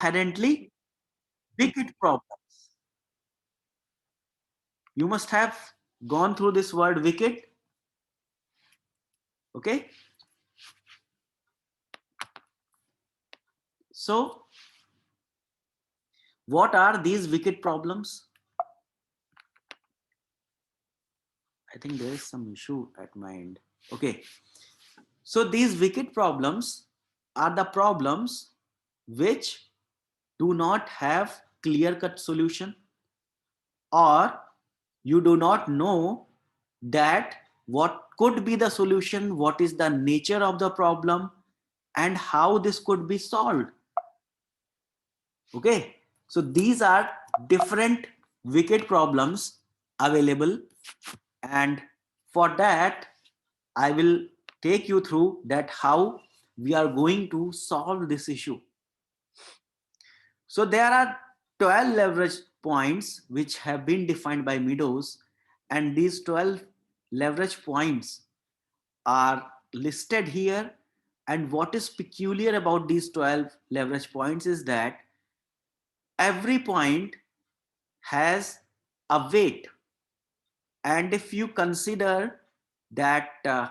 inherently wicked problems. You must have gone through this word wicked. Okay. So what are these wicked problems? I think there is some issue at my end. Okay. So these wicked problems are the problems which do not have clear-cut solution, or you do not know that what could be the solution, what is the nature of the problem, and how this could be solved. Okay, so these are different wicked problems available, and for that I will take you through that how we are going to solve this issue. So there are 12 leverage points which have been defined by Meadows, and these 12 leverage points are listed here. And what is peculiar about these 12 leverage points is that every point has a weight. And if you consider that a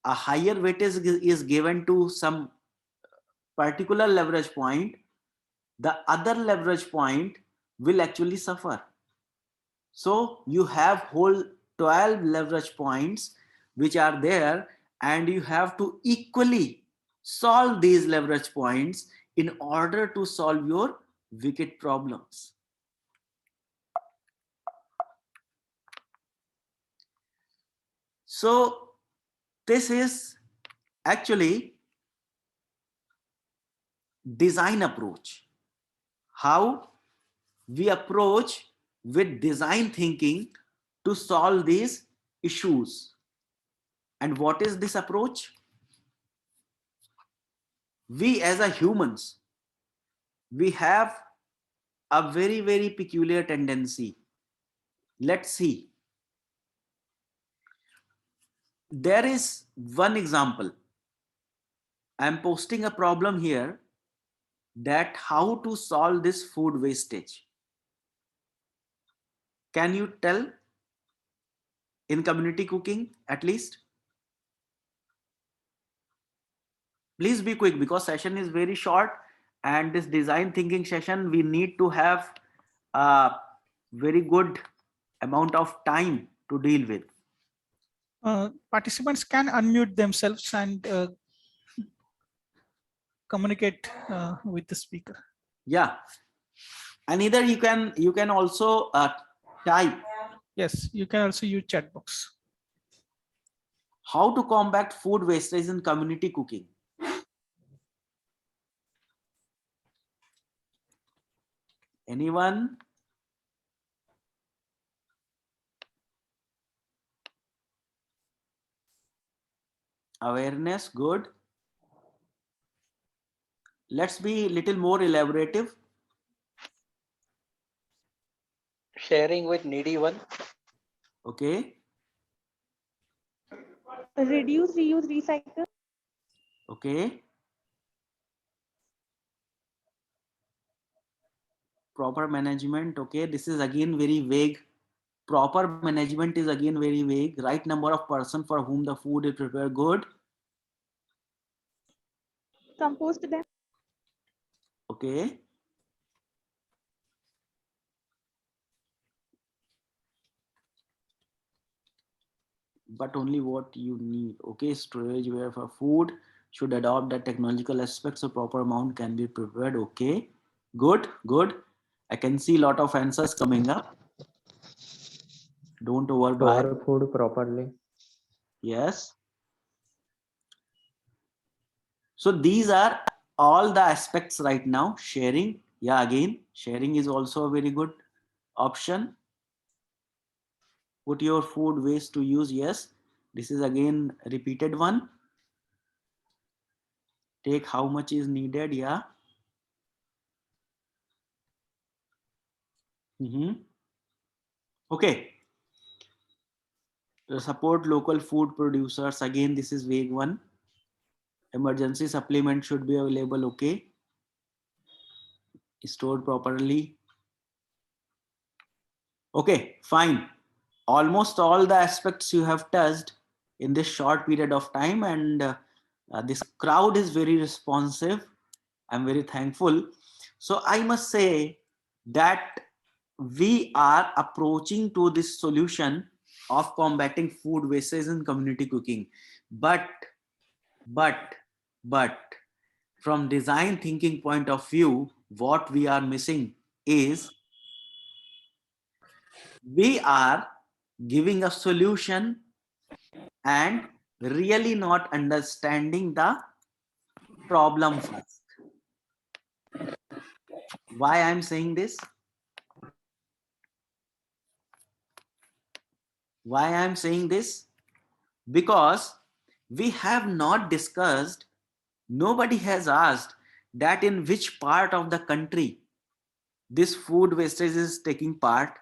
higher weightage is given to some particular leverage point, the other leverage point will actually suffer. So you have whole 12 leverage points which are there, and you have to equally solve these leverage points in order to solve your wicked problems. So this is actually design approach, how we approach with design thinking to solve these issues. And what is this approach? We as a humans, we have a very peculiar tendency. Let's see. There is one example. I'm posting a problem here, that how to solve this food wastage. Can you tell in community cooking at least? Please be quick because session is very short, and this design thinking session we need to have a very good amount of time to deal with. Participants can unmute themselves and communicate with the speaker. Yeah, and either you can also type. Yes, you can also use chat box. How to combat food wastage in community cooking. Anyone? Awareness, good. Let's be a little more elaborative. Sharing with needy one. Okay. Reduce, reuse, recycle. Okay. Proper management. Okay, this is again very vague. Proper management is again very vague. Right number of person for whom the food is prepared. Good. Compost them. Okay. But only what you need. Okay, storage where for food should adopt the technological aspects, so proper amount can be prepared. Okay, good, good. I can see a lot of answers coming up. Don't overdo it. Store food properly. Yes. So these are all the aspects right now. Sharing, yeah, again, sharing is also a very good option. Put your food waste to use. Yes, this is again repeated one. Take how much is needed. Yeah. Okay. Support local food producers. Again, this is vague one. Emergency supplement should be available. Okay. stored properly. Okay, fine. Almost all the aspects you have touched in this short period of time, and this crowd is very responsive. I'm very thankful. So I must say that we are approaching to this solution of combating food wastage in community cooking. But, but, but from design thinking point of view, what we are missing is we are giving a solution and really not understanding the problem first. Why I'm saying this? Why I'm saying this? Because we have not discussed, nobody has asked that in which part of the country this food wastage is taking part,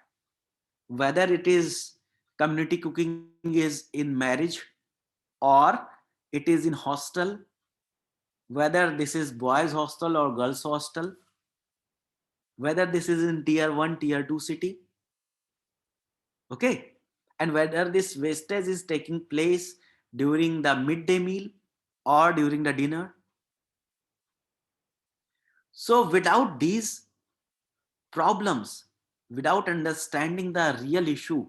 whether it is community cooking is in marriage or it is in hostel, whether this is boys hostel or girls hostel, whether this is in tier 1 tier 2 city, okay, and whether this wastage is taking place during the midday meal or during the dinner. So without these problems, without understanding the real issue,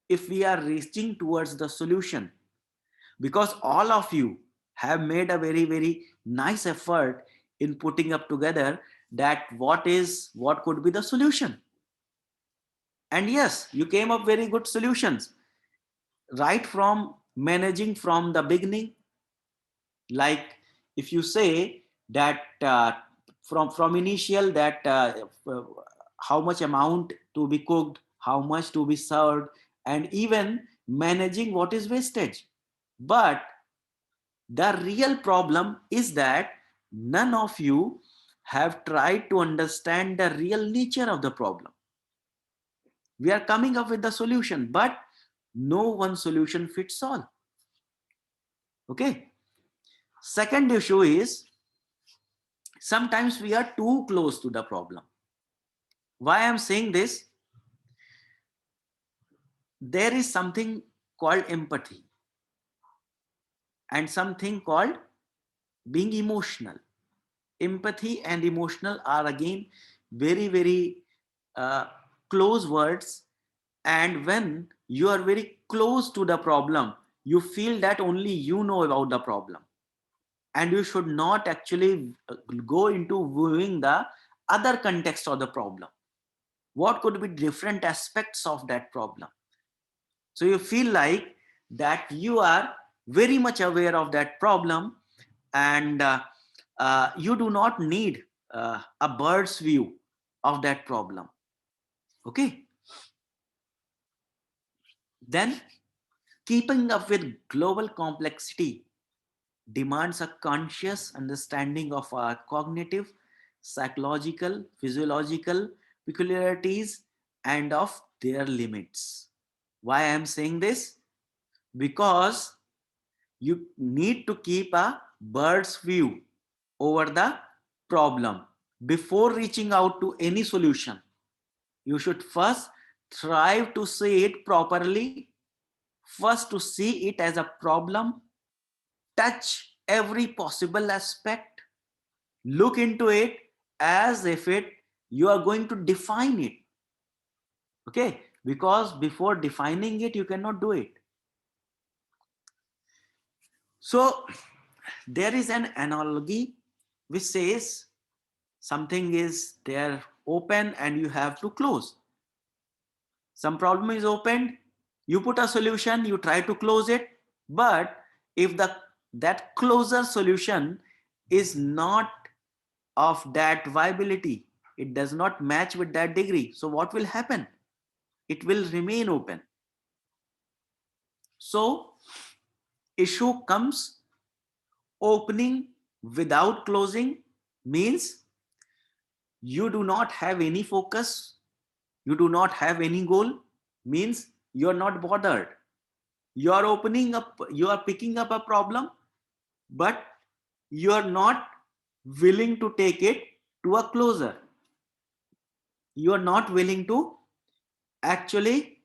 if we are reaching towards the solution, because all of you have made a very nice effort in putting up together that what could be the solution, and yes, you came up very good solutions, right from managing from the beginning. Like if you say that from initial that how much amount to be cooked, how much to be served, and even managing what is wastage. But the real problem is that none of you have tried to understand the real nature of the problem. We are coming up with the solution, but no one solution fits all. Okay. Second issue is sometimes we are too close to the problem. Why I'm saying this? There is something called empathy and something called being emotional. Empathy and emotional are again very uh, close words, and when you are very close to the problem, you feel that only you know about the problem, and you should not actually go into viewing the other context of the problem. What could be different aspects of that problem? So you feel like that you are very much aware of that problem, and you do not need a bird's view of that problem. Okay. Then keeping up with global complexity demands a conscious understanding of our cognitive, psychological, physiological peculiarities and of their limits. Why I am saying this? Because you need to keep a bird's view over the problem before reaching out to any solution. You should first try to see it properly, first to see it as a problem, touch every possible aspect, look into it as if you are going to define it. Okay, because before defining it you cannot do it. So there is an analogy which says something is there open and you have to close. Some problem is opened, you put a solution, you try to close it, but if that closer solution is not of that viability, it does not match with that degree, so what will happen? It will remain open. So issue comes, opening without closing means you do not have any focus, you do not have any goal, means you're not bothered. You are opening up, you are picking up a problem, but you are not willing to take it to a closer. you are not willing to actually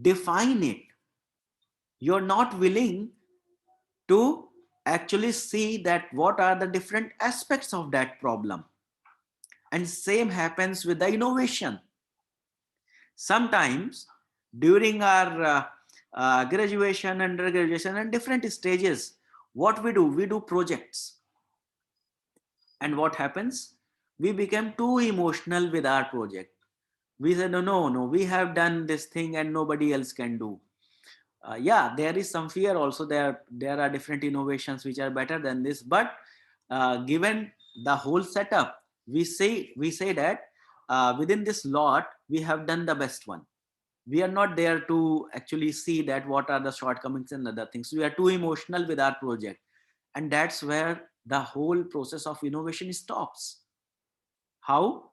define it. You're not willing to actually see that what are the different aspects of that problem. And same happens with the innovation. Sometimes during our graduation, undergraduation, and different stages, what we do? We do projects. And what happens? We become too emotional with our project. We said, no, no, no, we have done this thing and nobody else can do. Yeah, there is some fear also. There are different innovations which are better than this, but given the whole setup, we say that within this lot we have done the best one. We are not there to actually see that what are the shortcomings and other things. We are too emotional with our project, and that's where the whole process of innovation stops. How?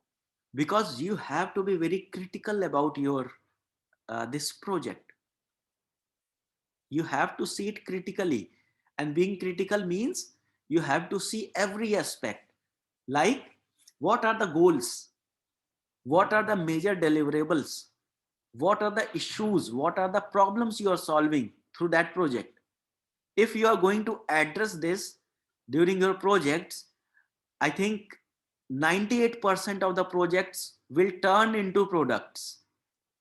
Because you have to be very critical about your this project. You have to see it critically, and being critical means you have to see every aspect, like what are the goals, what are the major deliverables, what are the issues, what are the problems you are solving through that project. If you are going to address this during your projects, I think 98% of the projects will turn into products.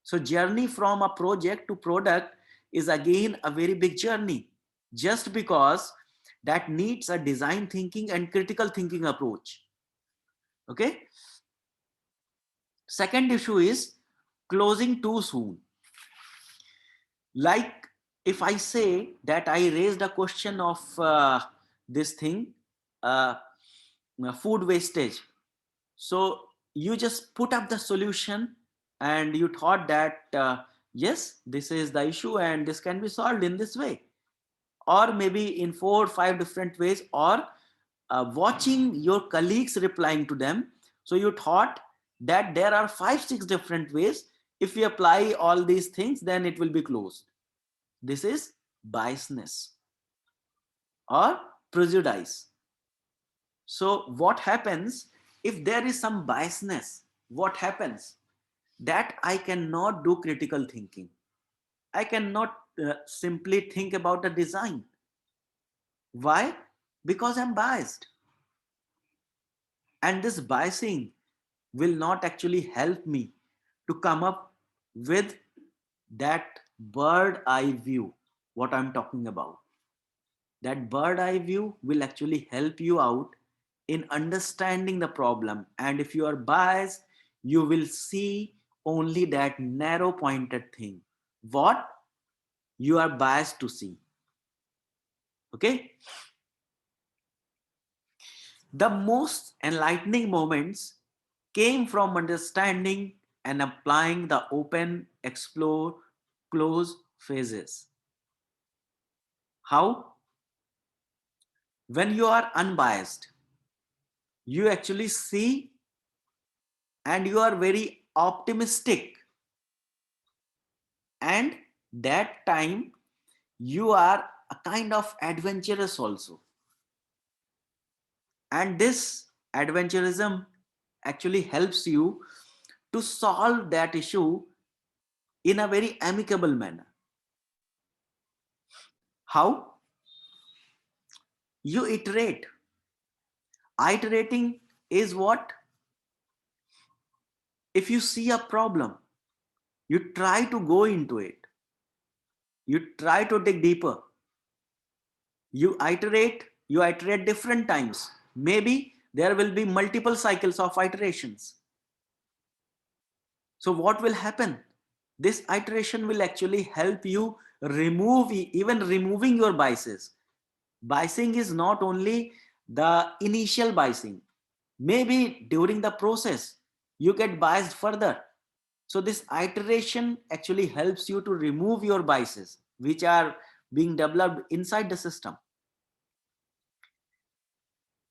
So journey from a project to product is again a very big journey, just because that needs a design thinking and critical thinking approach. Okay. Second issue is closing too soon. Like if I say that I raised a question of this thing, uh, food wastage. So you just put up the solution and you thought that yes, this is the issue and this can be solved in this way, or maybe in 4 or 5 different ways, or watching your colleagues replying to them. So you thought that there are 5 6 different ways. If we apply all these things, then it will be closed. This is biasness or prejudice. So what happens if there is some biasness? What happens? That I cannot do critical thinking. I cannot simply think about the design. Why? Because I'm biased. And this biasing will not actually help me to come up with that bird eye view, what I'm talking about. That bird eye view will actually help you out in understanding the problem. And if you are biased, you will see only that narrow pointed thing, what you are biased to see. Okay. The most enlightening moments came from understanding and applying the open, explore, close phases. How? When you are unbiased, you actually see and you are very optimistic, and that time you are a kind of adventurous also, and this adventurism actually helps you to solve that issue in a very amicable manner. How? You iterate. Iterating is what? If you see a problem, you try to go into it, you try to dig deeper, you iterate different times. Maybe there will be multiple cycles of iterations. So what will happen? This iteration will actually help you remove, even removing your biases. Biasing is not only the initial biasing. Maybe during the process, you get biased further. So this iteration actually helps you to remove your biases, which are being developed inside the system.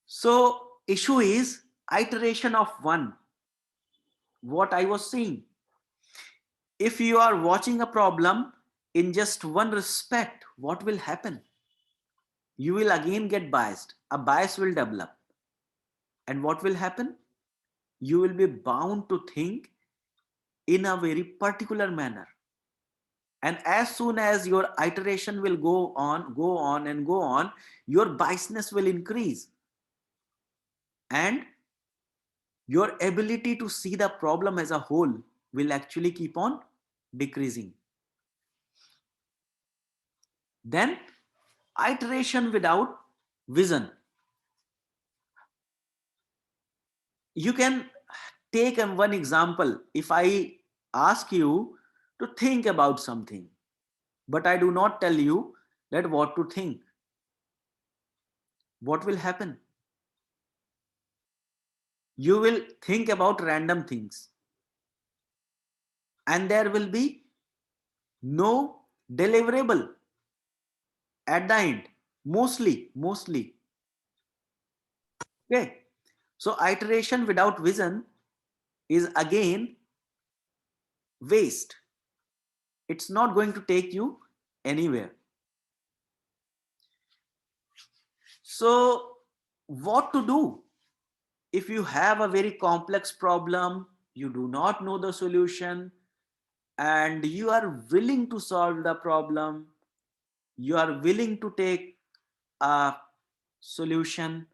So issue is iteration of one. What I was saying, if you are watching a problem in just one respect, what will happen? You will again get biased. A bias will develop. And what will happen? You will be bound to think in a very particular manner. And as soon as your iteration will go on and go on, your biasness will increase. And your ability to see the problem as a whole will actually keep on decreasing. Then iteration without vision. You can take one example. If I ask you to think about something, but I do not tell you that what to think, what will happen? You will think about random things, and there will be no deliverable at the end, mostly. Okay, so iteration without vision is again waste. It's not going to take you anywhere. So what to do if you have a very complex problem, you do not know the solution, and you are willing to solve the problem, you are willing to take a solution,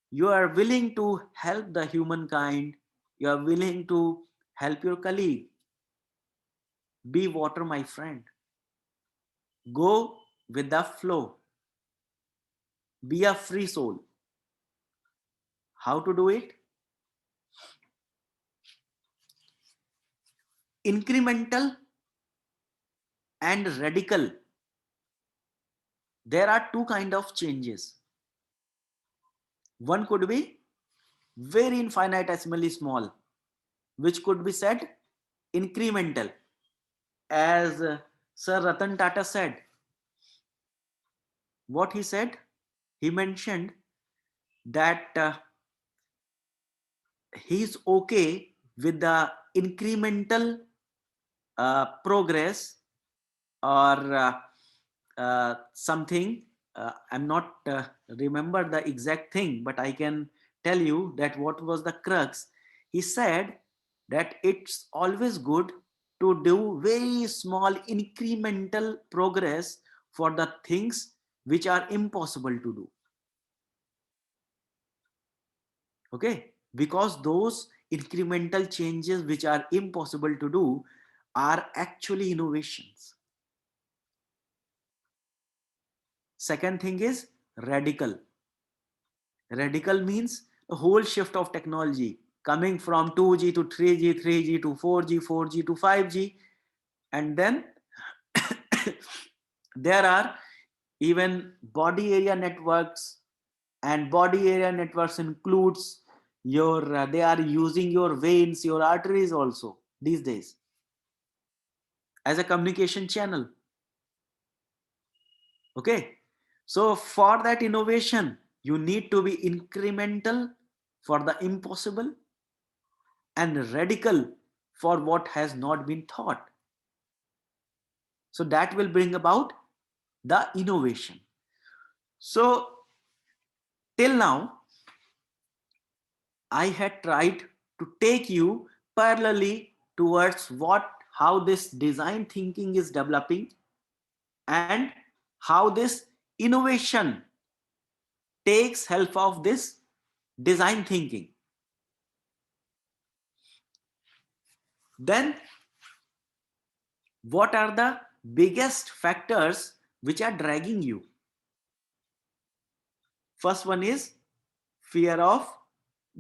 you are willing to help the humankind, you are willing to help your colleague. Be water, my friend. Go with the flow. Be a free soul. How to do it? Incremental and radical. There are two kinds of changes. One could be very infinitesimally small, which could be said incremental. As Sir Ratan Tata said, what he said, he mentioned that he's okay with the incremental progress or something. I'm not remember the exact thing, but I can tell you that what was the crux. He said that it's always good to do very small incremental progress for the things which are impossible to do. Okay, because those incremental changes which are impossible to do are actually innovations. Second thing is radical. Radical means a whole shift of technology coming from 2G to 3G, 3G to 4G, 4G to 5G. And then there are even body area networks, and body area networks includes your, they are using your veins, your arteries also these days as a communication channel. Okay, so for that innovation, you need to be incremental for the impossible and radical for what has not been thought. So that will bring about the innovation. So till now, I had tried to take you parallelly towards how this design thinking is developing and how this innovation takes help of this design thinking. Then what are the biggest factors which are dragging you? First one is fear of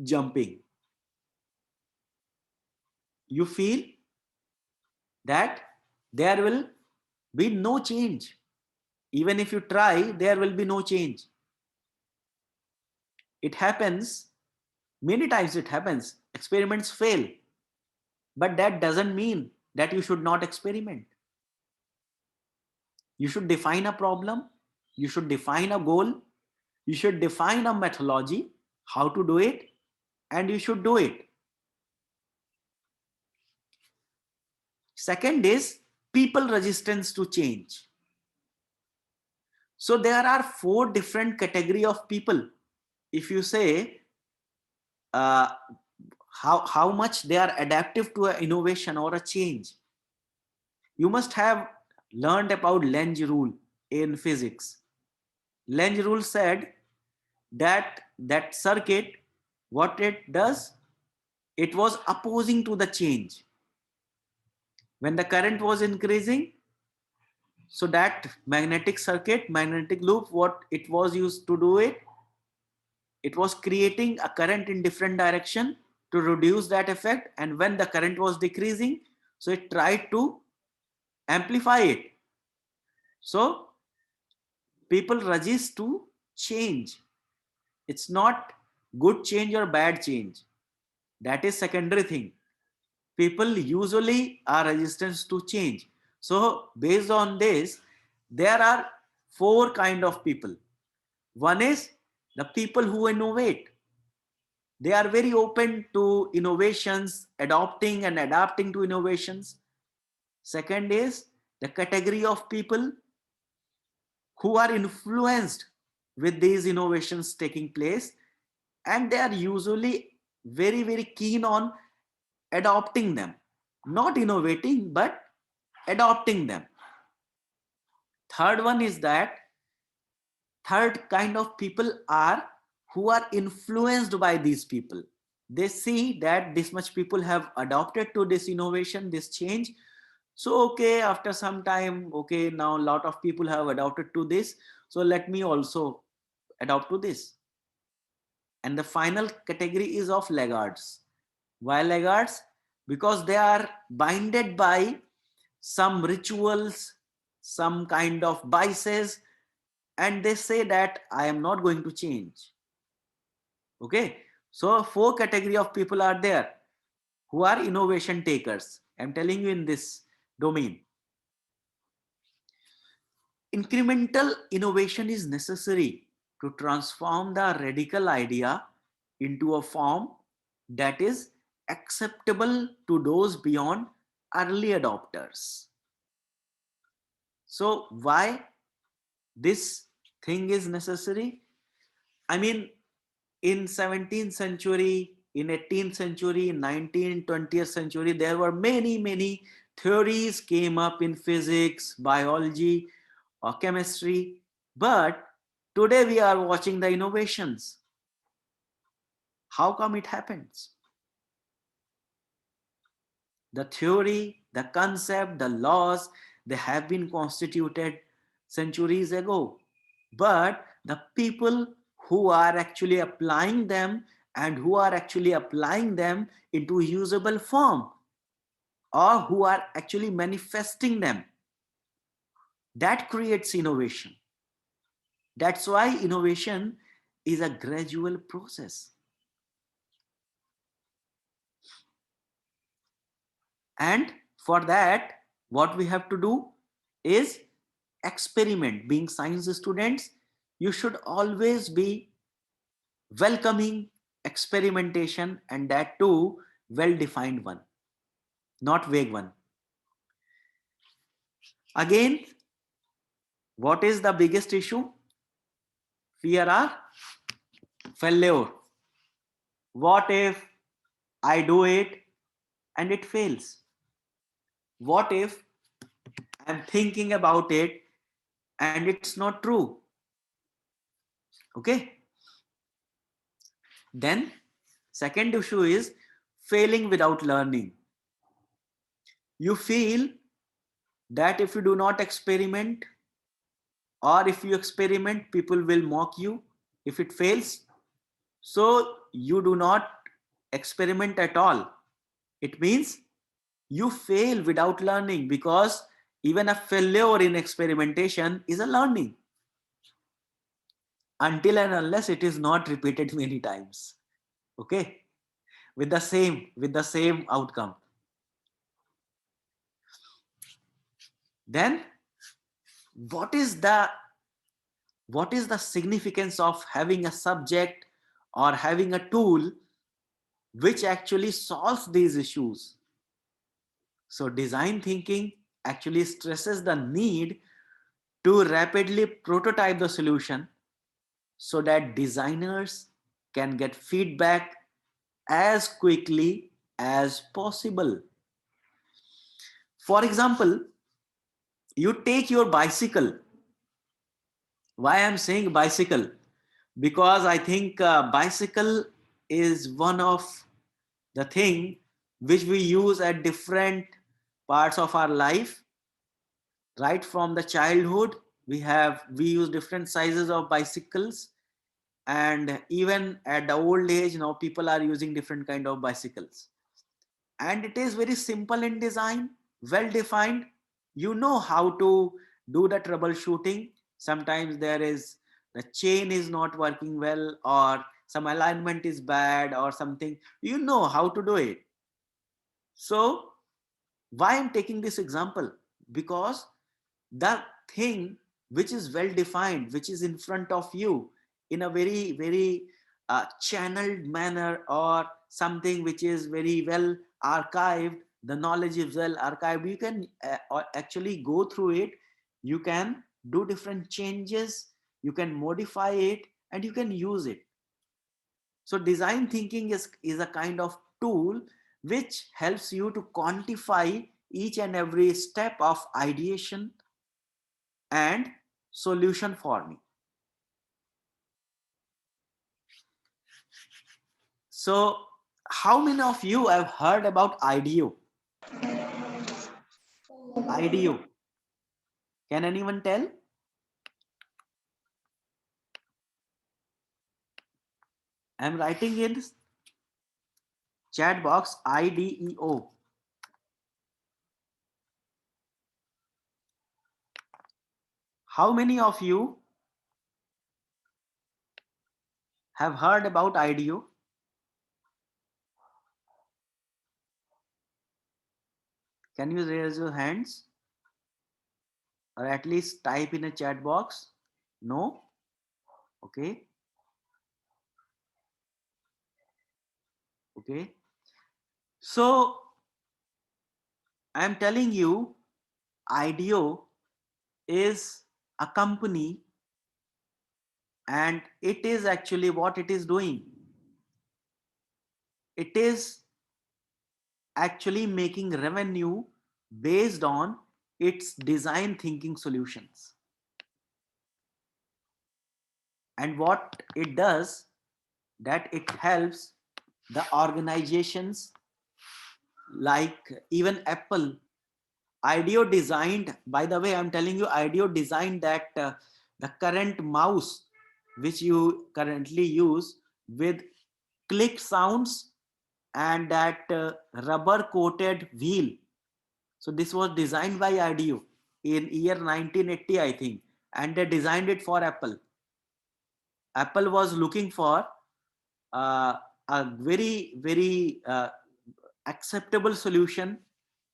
jumping. You feel that there will be no change. Even if you try, there will be no change. It happens, many times it happens. Experiments fail. But that doesn't mean that you should not experiment. You should define a problem. You should define a goal. You should define a methodology, how to do it, and you should do it. Second is people resistance to change. So there are 4 different category of people. If you say how much they are adaptive to an innovation or a change. You must have learned about Lenz rule in physics. Lenz rule said that circuit, what it does, it was opposing to the change. When the current was increasing, so that magnetic circuit, magnetic loop, what it was used to do, it was creating a current in different direction to reduce that effect. And when the current was decreasing, so it tried to amplify it. So people resist to change. It's not good change or bad change. That is secondary thing. People usually are resistant to change. So based on this, there are four kind of people. One is the people who innovate. They are very open to innovations, adopting and adapting to innovations. Second is the category of people who are influenced with these innovations taking place, and they are usually very keen on adopting them, not innovating but adopting them. Third one is that third kind of people are who are influenced by these people. They see that this much people have adopted to this innovation, this change. So okay, after some time, okay, now a lot of people have adopted to this, so let me also adopt to this. And the final category is of laggards. Why laggards? Because they are binded by some rituals, some kind of biases, and they say that I am not going to change. Okay, so four category of people are there who are innovation takers. I'm telling you in this domain. Incremental innovation is necessary to transform the radical idea into a form that is acceptable to those beyond early adopters. So why this thing is necessary? I mean, in 17th century, in 18th century, in 19th, 20th century, there were many theories came up in physics, biology, or chemistry. But today we are watching the innovations. How come it happens? The theory, the concept, the laws, they have been constituted centuries ago. But the people who are actually applying them and who are actually applying them into usable form, or who are actually manifesting them, that creates innovation. That's why innovation is a gradual process. And for that, what we have to do is experiment. Being science students, you should always be welcoming experimentation, and that too well-defined one, not vague one. Again, what is the biggest issue? Fear or failure. What if I do it and it fails? What if I'm thinking about it and it's not true? Okay. Then second issue is failing without learning. You feel that if you do not experiment, or if you experiment, people will mock you if it fails. So you do not experiment at all. It means you fail without learning, because even a failure in experimentation is a learning, until and unless it is not repeated many times. Okay, with the same outcome. Then what is the significance of having a subject or having a tool which actually solves these issues? So design thinking actually stresses the need to rapidly prototype the solution, so that designers can get feedback as quickly as possible. For example, you take your bicycle. Why I'm saying bicycle? Because I think bicycle is one of the thing which we use at different parts of our life. Right from the childhood, we use different sizes of bicycles, and even at the old age now people are using different kind of bicycles, and it is very simple in design, well defined. You know how to do the troubleshooting. Sometimes there is the chain is not working well, or some alignment is bad or something, you know how to do it. So why I'm taking this example? Because the thing which is well defined, which is in front of you in a very channeled manner, or something which is very well archived, the knowledge is well archived, you can actually go through it, you can do different changes, you can modify it, and you can use it. So design thinking is a kind of tool which helps you to quantify each and every step of ideation and solution forming. So how many of you have heard about IDEO? IDEO. Can anyone tell? I'm writing in chat box IDEO. How many of you have heard about IDEO? Can you raise your hands? Or at least type in a chat box? No? Okay. Okay. So I'm telling you, IDEO is a company, and it is actually what it is doing. It is actually making revenue based on its design thinking solutions. And what it does, that it helps the organizations like even Apple. IDEO designed, by the way, I'm telling you, IDEO designed that the current mouse which you currently use with click sounds and that rubber coated wheel. So this was designed by IDEO in year 1980, I think, and they designed it for Apple. Apple was looking for uh, a very acceptable solution,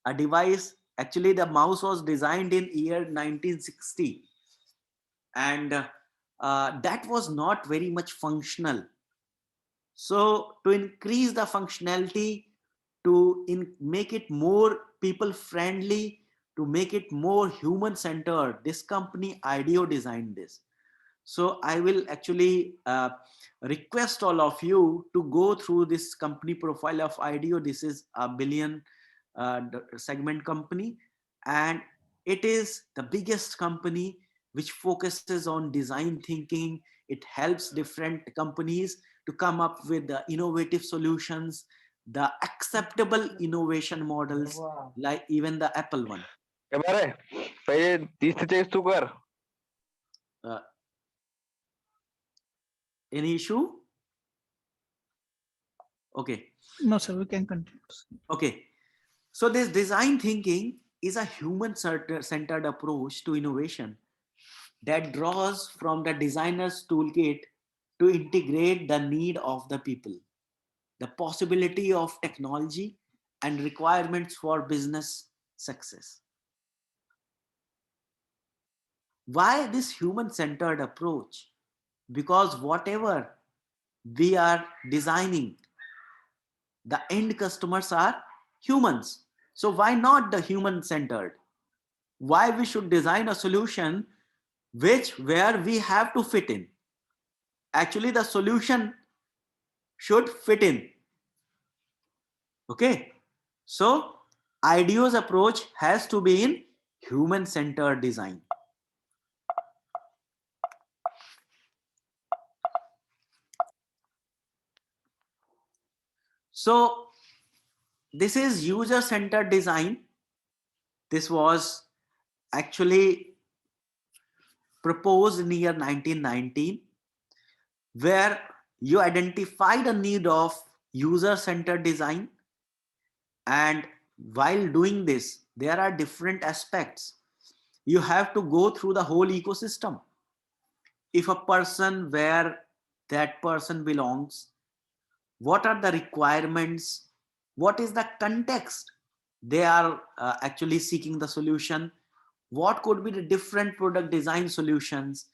a device. Actually, the mouse was designed in year 1960, and that was not very much functional. So to increase the functionality, to make it more people friendly, to make it more human centered, this company IDEO designed this. So I will actually request all of you to go through this company profile of IDEO. This is a billion segment company, and it is the biggest company which focuses on design thinking. It helps different companies to come up with the innovative solutions, the acceptable innovation models, like even the Apple one. बरं पहिले 30 तू कर. Uh, any issue? Okay. No, sir, we can continue. Okay. So this design thinking is a human-centered approach to innovation that draws from the designer's toolkit to integrate the need of the people, the possibility of technology, and requirements for business success. Why this human-centered approach? Because whatever we are designing, the end customers are humans. So why not the human-centered? Why we should design a solution where we have to fit in? Actually, the solution should fit in. Okay, so IDEO's approach has to be in human-centered design. So this is user-centered design. This was actually proposed in year 1919, where you identified a need of user-centered design, and while doing this there are different aspects. You have to go through the whole ecosystem. If a person, where that person belongs, what are the requirements, what is the context they are actually seeking the solution, what could be the different product design solutions,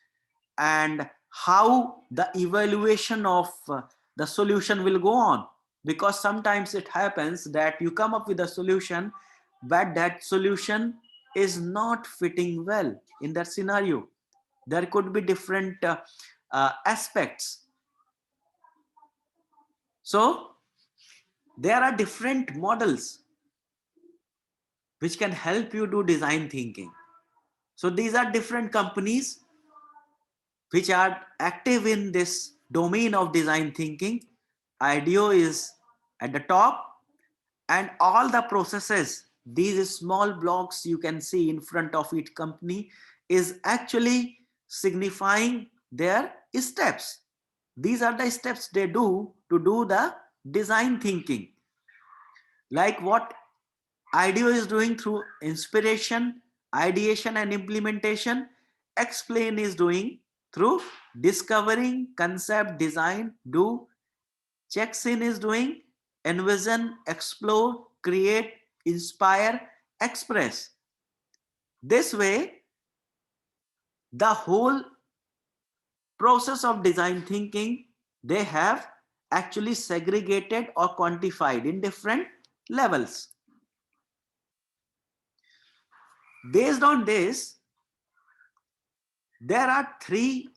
and how the evaluation of the solution will go on. Because sometimes it happens that you come up with a solution, but that solution is not fitting well in that scenario. There could be different aspects. So there are different models which can help you do design thinking. So these are different companies which are active in this domain of design thinking. IDEO is at the top, and all the processes, these small blocks you can see in front of each company, is actually signifying their steps. These are the steps they do to do the design thinking. Like what IDEO is doing through inspiration, ideation, and implementation, Explain is doing through discovering, concept, design, do. Checksin is doing envision, explore, create, inspire, express. This way, the whole process of design thinking, they have actually segregated or quantified in different levels. Based on this, there are three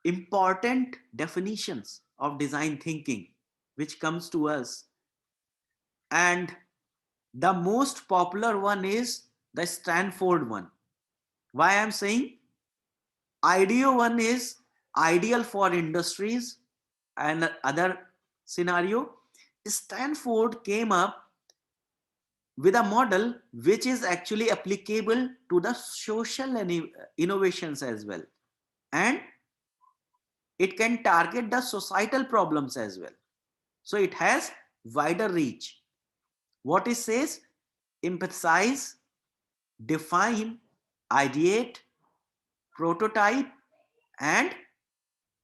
important definitions of design thinking which comes to us, and the most popular one is the Stanford one. Why I'm saying IDEO one is ideal for industries and other scenario. Stanford came up with a model which is actually applicable to the social innovations as well, and it can target the societal problems as well. So it has wider reach. What it says: empathize, define, ideate, prototype, and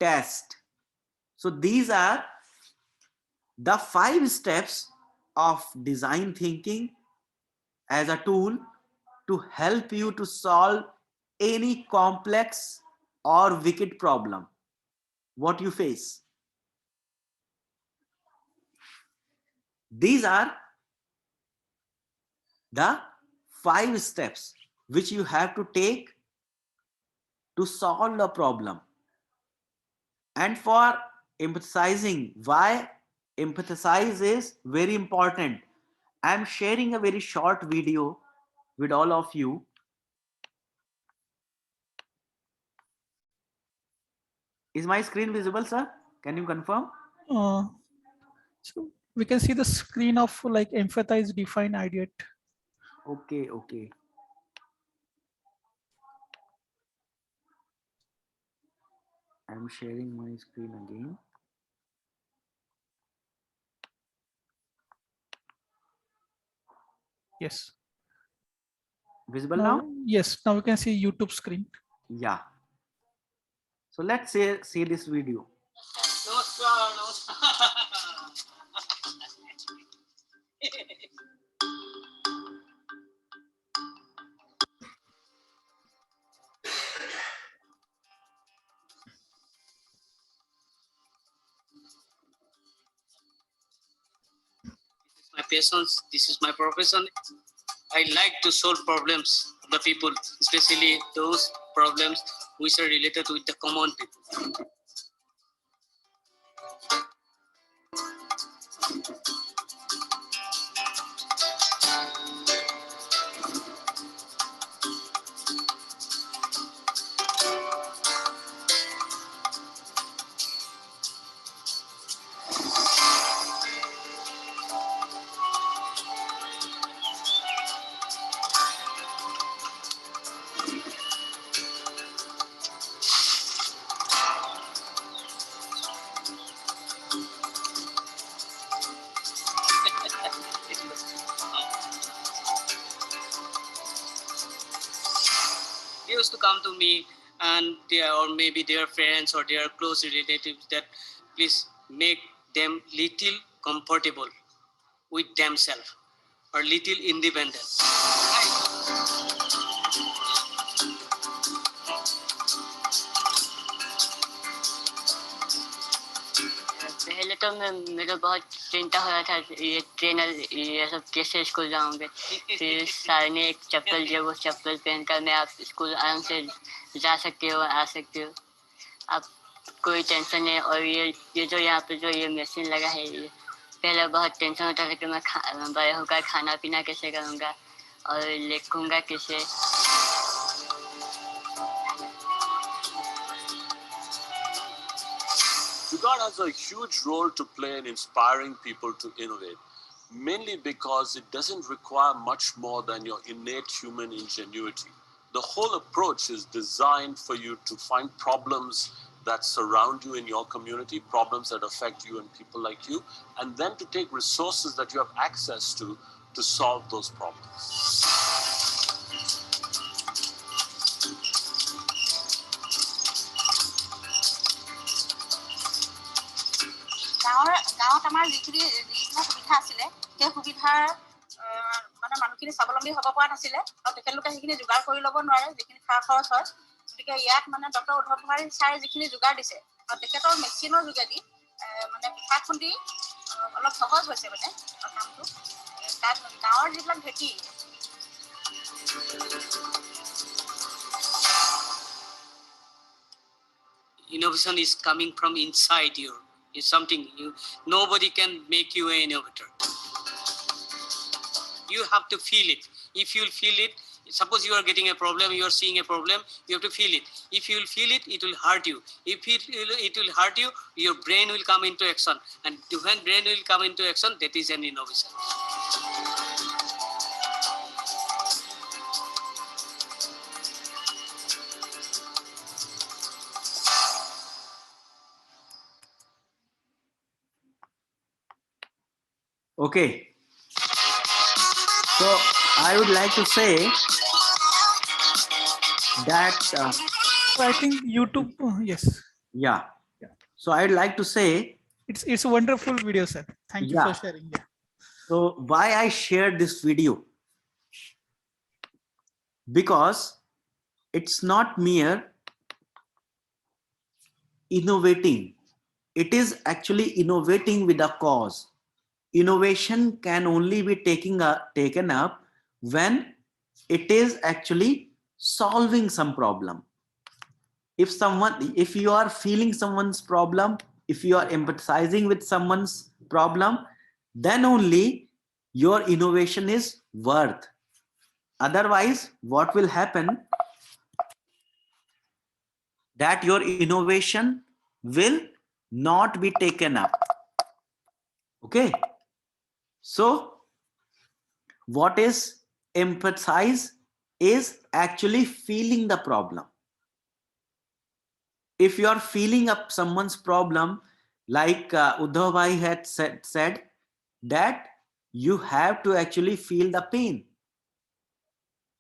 test. So these are the 5 steps of design thinking as a tool to help you to solve any complex or wicked problem what you face. These are the 5 steps which you have to take to solve the problem. And for empathizing, why empathize is very important, I'm sharing a very short video with all of you. Is my screen visible, sir? Can you confirm? So we can see the screen of like empathize, define, ideate. Okay, okay. I'm sharing my screen again. Yes. Visible now? Yes, now we can see YouTube screen. Yeah. So let's see this video. My passions, this is my profession. I like to solve problems of the people, especially those problems which are related with the common people. used to come to me and or maybe their friends or their close relatives that please make them little comfortable with themselves or little independent. पहले तो मैं मेरा बहुत चिंता हो रहा था ये ट्रेन ये सब कैसे स्कूल जाऊंगे फिर सर ने एक चप्पल दिया वो चप्पल पहनकर मैं आप स्कूल आराम से जा सकती हो आ सकती हो अब कोई टेंशन नहीं और ये जो यहाँ पे जो ये मशीन लगा है ये पहले बहुत टेंशन होता था कि मैं बड़े होकर खाना पीना कैसे करूँगा और लिखूँगा कैसे God has a huge role to play in inspiring people to innovate, mainly because it doesn't require much more than your innate human ingenuity. The whole approach is designed for you to find problems that surround you in your community, problems that affect you and people like you, and then to take resources that you have access to solve those problems. গাঁৱত আমাৰ যিখিনি সুবিধা আছিলে সেই সুবিধাৰ মানে মানুহখিনি স্বাৱলম্বী হ'ব পৰা নাছিলে আৰু তেখেতলোকে সেইখিনি যোগাৰ কৰি ল'ব নোৱাৰে যিখিনি খা খৰচ হয় গতিকে ইয়াত মানে ডক্টৰ উদ্ধৱ ঠাকুৰে ছাৰে যিখিনি যোগাৰ দিছে আৰু তেখেতৰ মেচিনৰ যোগেদি মানে পিঠা খুন্দি অলপ সহজ হৈছে মানে কামটো তাত গাঁৱৰ যিবিলাক ঢেঁকী Innovation is coming from inside you. It's something nobody can make you an innovator. You have to feel it. If you feel it, suppose you are getting a problem, you are seeing a problem, you have to feel it. If you will feel it, it will hurt you. If it will hurt you, your brain will come into action. And when brain will come into action, that is an innovation. Okay. So I would like to say that I think YouTube, yes. Yeah. So I'd like to say it's a wonderful video, sir. Thank you for sharing. Yeah. So why I shared this video? Because it's not mere innovating. It is actually innovating with a cause. Innovation can only be taken up when it is actually solving some problem. If you are feeling someone's problem, if you are empathizing with someone's problem, then only your innovation is worth. Otherwise, what will happen? That your innovation will not be taken up. Okay. So what is empathize is actually feeling the problem. If you are feeling up someone's problem, like Uddhav Bhai had said that you have to actually feel the pain.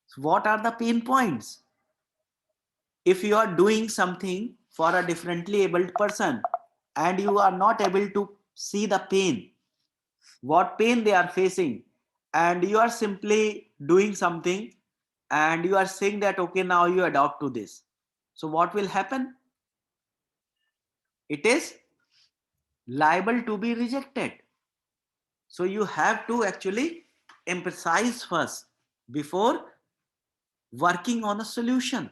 So what are the pain points? If you are doing something for a differently abled person and you are not able to see the pain, what pain they are facing, and you are simply doing something and you are saying that, okay, now you adopt to this. So what will happen? It is liable to be rejected. So you have to actually emphasize first before working on a solution.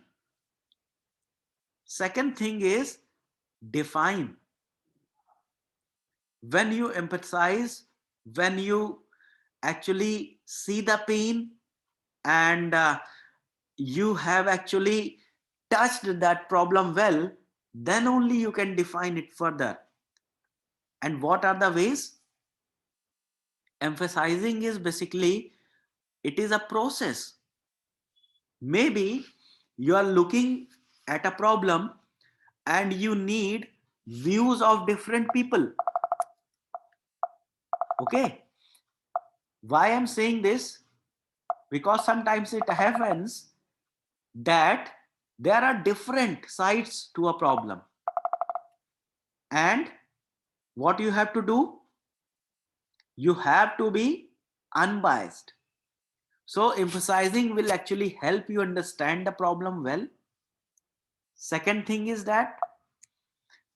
Second thing is define. When you empathize, when you actually see the pain and you have actually touched that problem well, then only you can define it further. And what are the ways? Emphasizing is basically, it is a process. Maybe you are looking at a problem and you need views of different people. Okay. Why I'm saying this? Because sometimes it happens that There are different sides to a problem. And what you have to do? You have to be unbiased. So emphasizing will actually help you understand the problem well. Second thing is that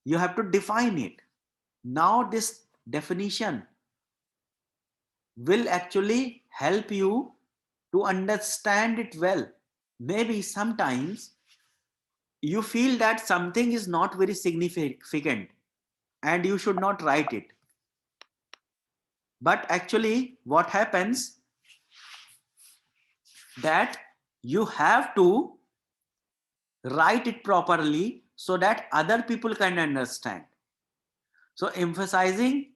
you have to define it. Now this definition will actually help you to understand it well. Maybe sometimes you feel that something is not very significant and you should not write it. But actually what happens that you have to write it properly so that other people can understand. So emphasizing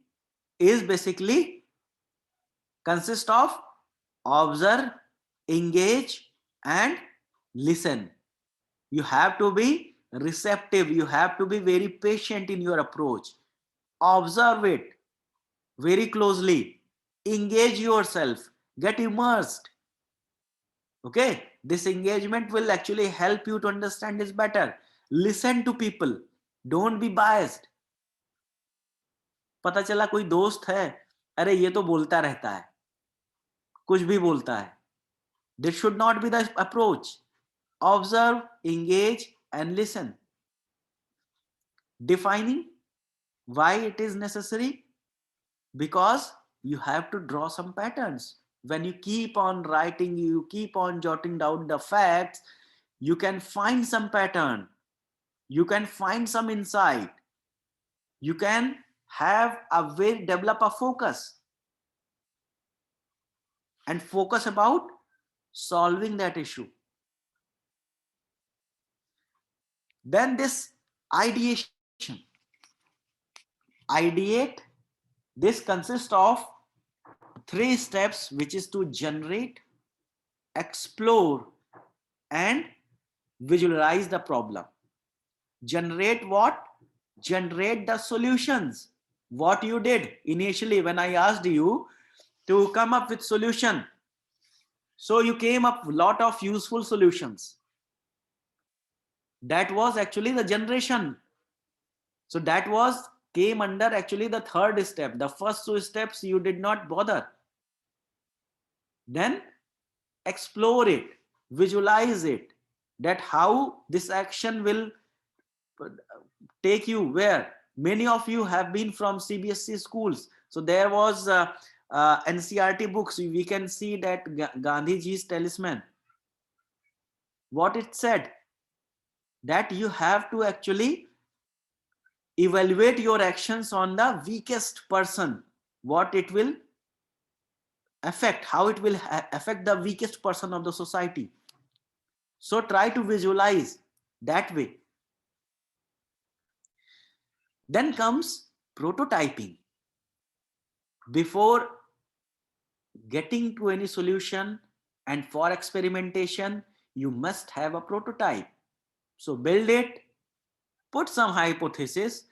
is basically consists of observe, engage, and listen. You have to be receptive. You have to be very patient in your approach. Observe it very closely. Engage yourself. Get immersed. Okay, this engagement will actually help you to understand this better. Listen to people. Don't be biased. पता चला कोई दोस्त है, अरे ये तो बोलता रहता है, कुछ भी बोलता है. This should not be the approach. Observe, engage, and listen. Defining why it is necessary, because you have to draw some patterns. When you keep on writing, you keep on jotting down the facts, you can find some pattern, you can find some insight, you can have a way, develop a focus and focus about solving that issue. Then this ideation. Ideate, this consists of 3 steps, which is to generate, explore, and visualize the problem. Generate what? Generate the solutions. What you did initially when I asked you to come up with solution. So you came up with a lot of useful solutions. That was actually the generation. So that was came under actually the 3rd step. The first 2 steps you did not bother. Then explore it, visualize it, that how this action will take you where. Many of you have been from CBSE schools. So there was NCRT books. We can see that Gandhiji's talisman. What it said, that you have to actually evaluate your actions on the weakest person, what it will affect, how it will affect the weakest person of the society. So try to visualize that way. Then comes prototyping. Before getting to any solution and for experimentation, you must have a prototype. So build it, put some hypothesis,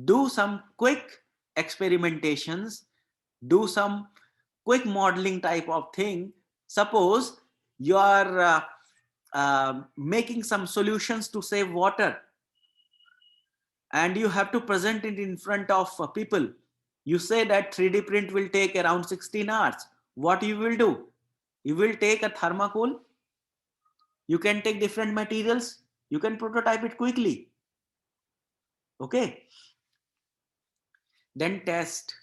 do some quick experimentations, do some quick modeling type of thing. Suppose you are making some solutions to save water and you have to present it in front of people. You say that 3D print will take around 16 hours. What you will do? You will take a thermocol. You can take different materials. You can prototype it quickly. Okay. Then test.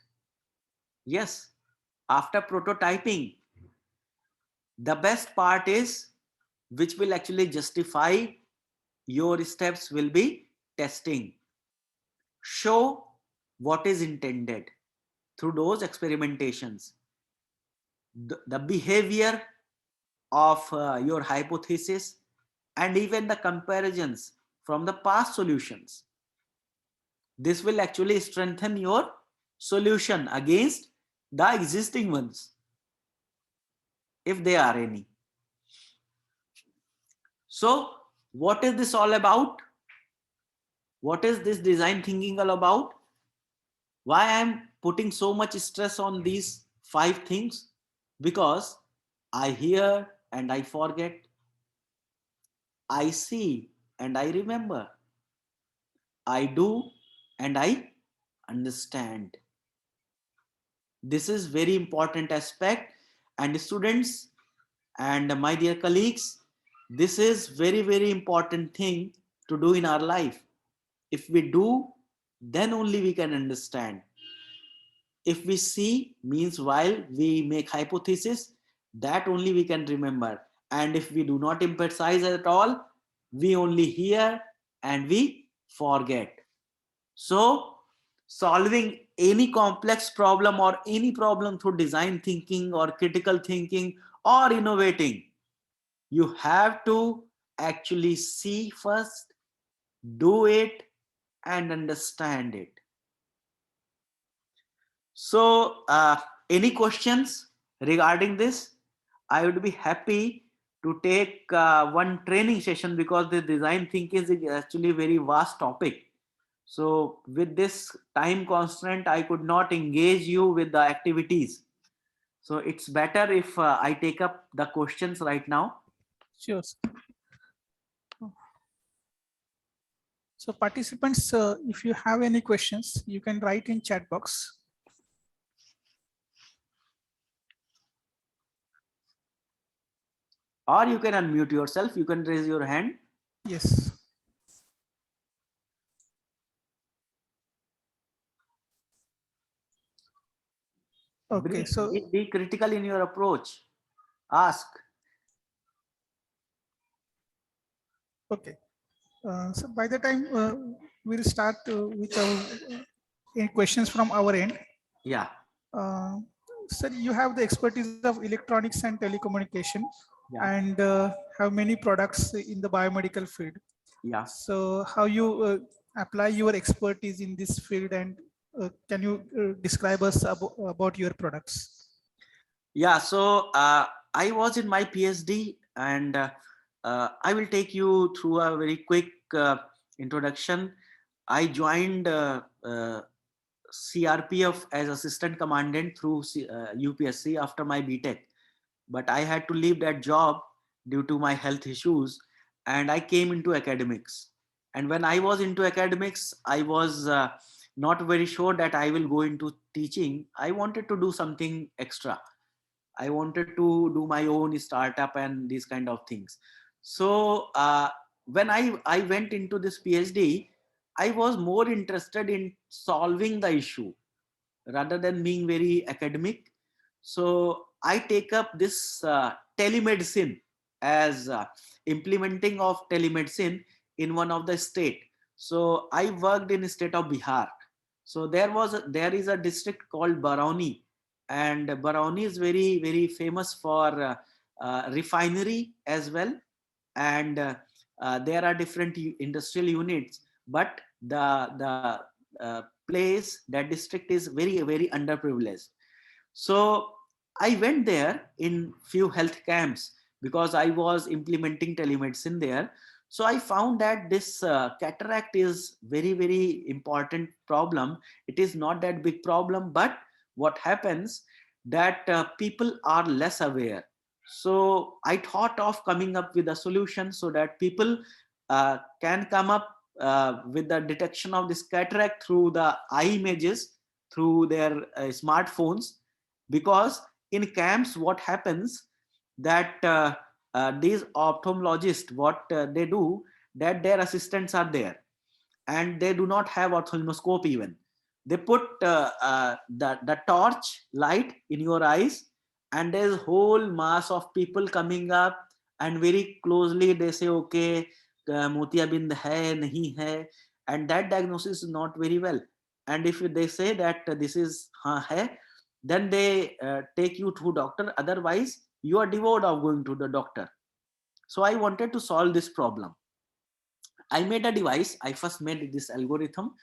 Yes. After prototyping, the best part is, which will actually justify your steps, will be testing. Show what is intended through those experimentations. The behavior of your hypothesis and even the comparisons from the past solutions. This will actually strengthen your solution against the existing ones, if there are any. So what is this all about? What is this design thinking all about? Why I am putting so much stress on these 5 things? Because I hear and I forget. I see and I remember. I do and I understand. This is very important aspect, and students and my dear colleagues, this is very important thing to do in our life. If we do, then only we can understand. If we see means while we make hypothesis, that only we can remember. And if we do not emphasize at all, we only hear and we forget. So solving any complex problem or any problem through design thinking or critical thinking or innovating, you have to actually see first, do it, and understand it. So, any questions regarding this? I would be happy to take one training session, because the design thinking is actually a very vast topic. So, with this time constraint, I could not engage you with the activities. So, it's better if I take up the questions right now. Sure. So participants, if you have any questions, you can write in chat box. Or you can unmute yourself, you can raise your hand. Yes. Okay, so Be critical in your approach. Ask. okay. So by the time we'll start with our questions from our end. Yeah. Sir, you have the expertise of electronics and telecommunication, Yeah. and have many products in the biomedical field. Yeah. So how you apply your expertise in this field, and can you describe us about your products? Yeah, so I was in my PhD, and I will take you through a very quick introduction. I joined CRPF as assistant commandant through UPSC after my BTech, but I had to leave that job due to my health issues, and I came into academics. And when I was into academics, I was not very sure that I will go into teaching. I wanted to do something extra. I wanted to do my own startup and these kind of things. So when I went into this PhD, I was more interested in solving the issue rather than being very academic. So I take up this telemedicine as implementing of telemedicine in one of the state. So I worked in the state of Bihar. So there is a district called Barauni, and Barauni is very famous for refinery as well, and there are different industrial units, but the place, that district is very underprivileged. So I went there in few health camps because I was implementing telemedicine there. So I found that this cataract is very important problem. It is not that big problem, but what happens that people are less aware. So I thought of coming up with a solution so that people can come up with the detection of this cataract through the eye images through their smartphones. Because in camps what happens that these ophthalmologists, what they do, that their assistants are there and they do not have ophthalmoscope even. They put the torch light in your eyes, and there's whole mass of people coming up, and very closely they say, okay, motiabind hai nahi hai, and that diagnosis is not very well. And if they say that this is hai, then they take you to doctor, otherwise you are devoid of going to the doctor. So I wanted to solve this problem. I made a device. I first made this algorithm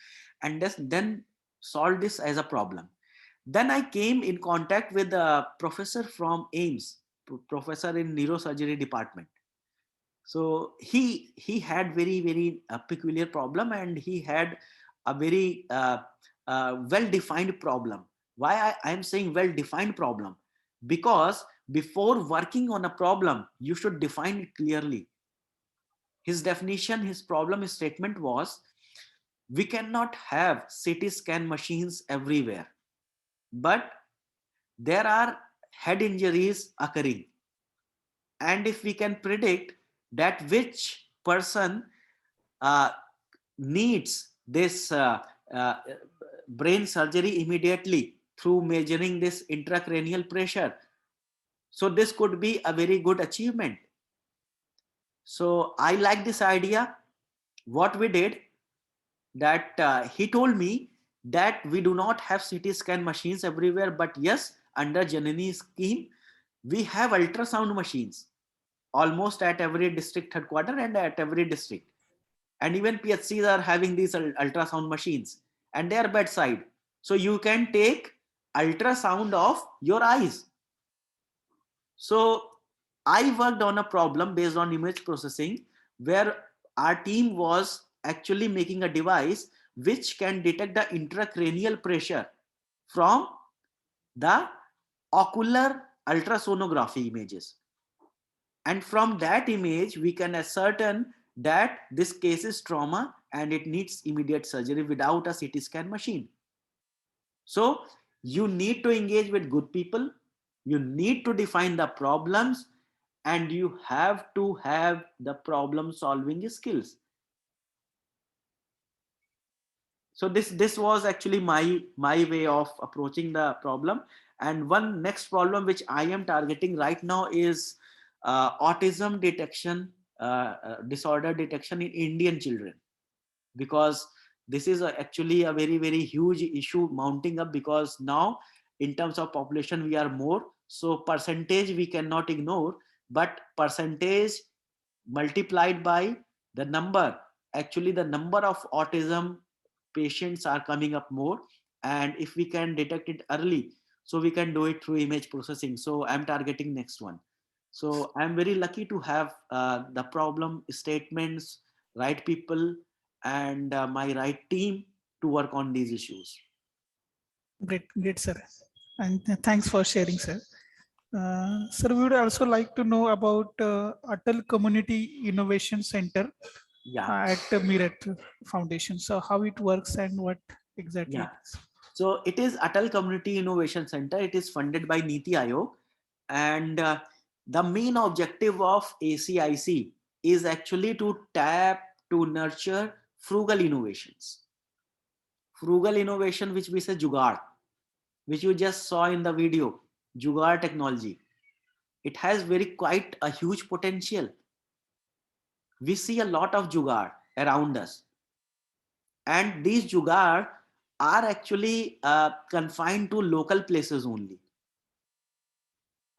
and then solved this as a problem. Then I came in contact with a professor from AIMS, professor in neurosurgery department. So he had very peculiar problem, and he had a very well defined problem. Why I am saying well defined problem? Because before working on a problem, you should define it clearly. His definition, his problem statement was, we cannot have CT scan machines everywhere, but there are head injuries occurring. And if we can predict that which person uh, needs this uh, brain surgery immediately through measuring this intracranial pressure, so this could be a very good achievement. So I like this idea. What we did, that he told me that we do not have CT scan machines everywhere, but yes, under Janani scheme, we have ultrasound machines almost at every district headquarter and at every district. And even PHCs are having these ultrasound machines, and they are bedside. So you can take ultrasound of your eyes. So I worked on a problem based on image processing, where our team was actually making a device which can detect the intracranial pressure from the ocular ultrasonography images. And from that image, we can ascertain that this case is trauma and it needs immediate surgery without a CT scan machine. So you need to engage with good people. You need to define the problems, and you have to have the problem solving skills. So this was actually my way of approaching the problem. And one next problem which I am targeting right now is autism detection, disorder detection in Indian children, because this is actually a very huge issue mounting up, because now in terms of population we are more, so percentage we cannot ignore, but percentage multiplied by the number, actually the number of autism patients are coming up more. And if we can detect it early, so we can do it through image processing. So I'm targeting next one. So I'm very lucky to have the problem statements, right people, and my right team to work on these issues. Great, sir. And thanks for sharing, sir. Sir, we would also like to know about Atal Community Innovation Center Yeah. at Meerut Foundation. So how it works and what exactly Yeah. it is. So it is Atal Community Innovation Center. It is funded by Niti Aayog, and the main objective of ACIC is actually to nurture frugal innovations. Frugal innovation, which we say jugaad, which you just saw in the video, jugaad technology. It has quite a huge potential. We see a lot of jugaad around us, and these jugaad are actually confined to local places only.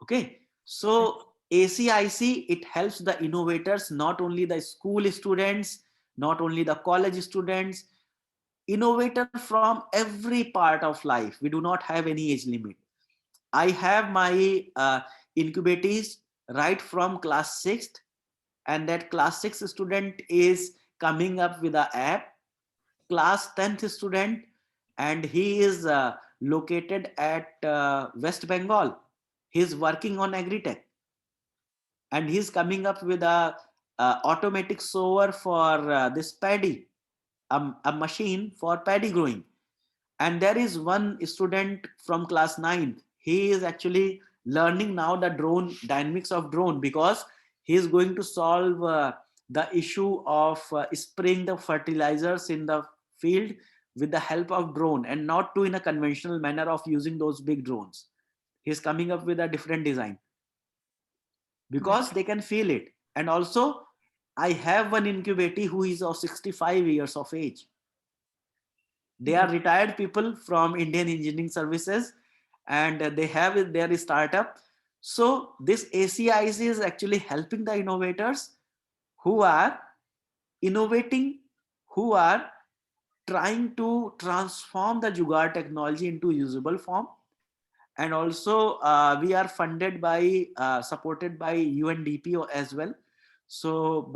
Okay, so ACIC, it helps the innovators, not only the school students, not only the college students, innovator from every part of life. We do not have any age limit. I have my incubatees right from class 6th, and that class 6 student is coming up with an app. Class 10th student, and he is located at West Bengal. He's working on agri-tech, and he's coming up with a automatic sower for this paddy, a machine for paddy growing. And there is one student from class 9. He is actually learning now the drone dynamics of drone, because he is going to solve the issue of spraying the fertilizers in the field with the help of drone, and not to in a conventional manner of using those big drones. He's coming up with a different design, because they can feel it. And also, I have one incubatee who is of 65 years of age. They are retired people from Indian Engineering Services, and they have their startup. So this ACIC is actually helping the innovators who are innovating, who are trying to transform the jugaad technology into usable form. And also we are funded by supported by UNDP as well. So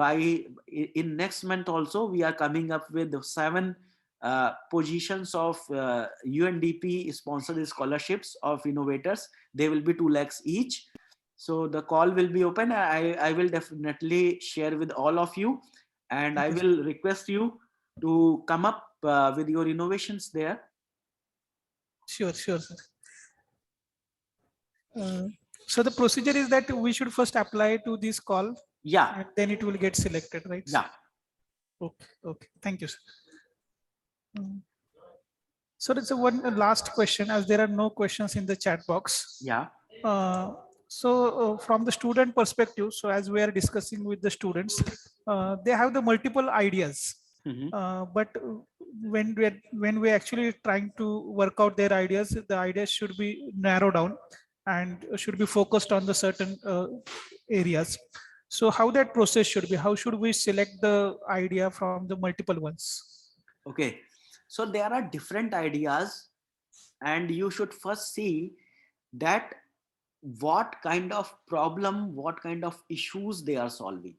in next month also, we are coming up with 7 positions of UNDP sponsored scholarships of innovators. They will be 2 lakhs each. So the call will be open. I will definitely share with all of you. and I Okay, will request you to come up with your innovations there. sure, sir. So the procedure is that we should first apply to this call Yeah, and then it will get selected, right? yeah. Okay. Thank you, sir. Mm. So that's one last question, as there are no questions in the chat box. Yeah. From the student perspective, so as we are discussing with the students, they have the multiple ideas, Mhm. but when we actually trying to work out their ideas, the ideas should be narrowed down and should be focused on the certain areas. So how that process should be? How should we select the idea from the multiple ones? Okay. So there are different ideas, and you should first see that what kind of problem, what kind of issues they are solving.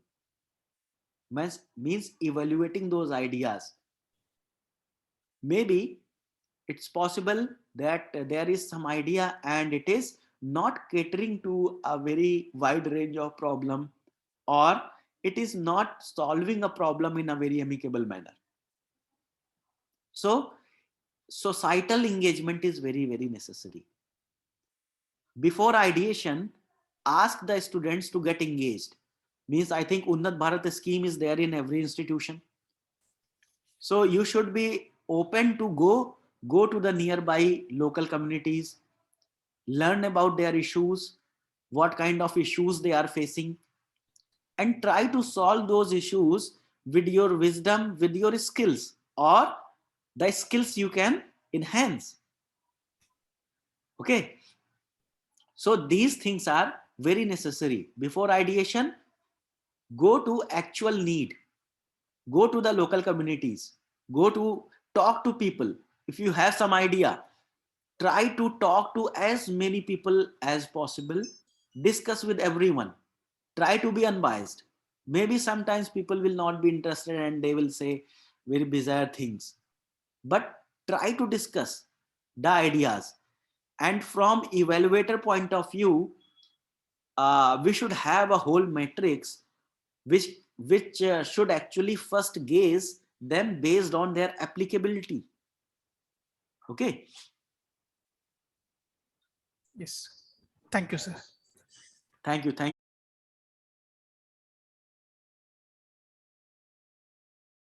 Means evaluating those ideas. Maybe it's possible that there is some idea and it is not catering to a very wide range of problem, or it is not solving a problem in a very amicable manner. So societal engagement is very, very necessary. Before ideation, ask the students to get engaged. Means I think Unnat Bharat scheme is there in every institution. So you should be open to go to the nearby local communities, learn about their issues, what kind of issues they are facing, and try to solve those issues with your wisdom, with your skills, or the skills you can enhance. Okay. So these things are very necessary. Before ideation, go to actual need, go to the local communities, go to talk to people. If you have some idea, try to talk to as many people as possible, discuss with everyone, try to be unbiased. Maybe sometimes people will not be interested and they will say very bizarre things, but try to discuss the ideas. And from evaluator point of view, we should have a whole matrix which should actually first gauge them based on their applicability. Okay. Yes. Thank you, sir. Thank you.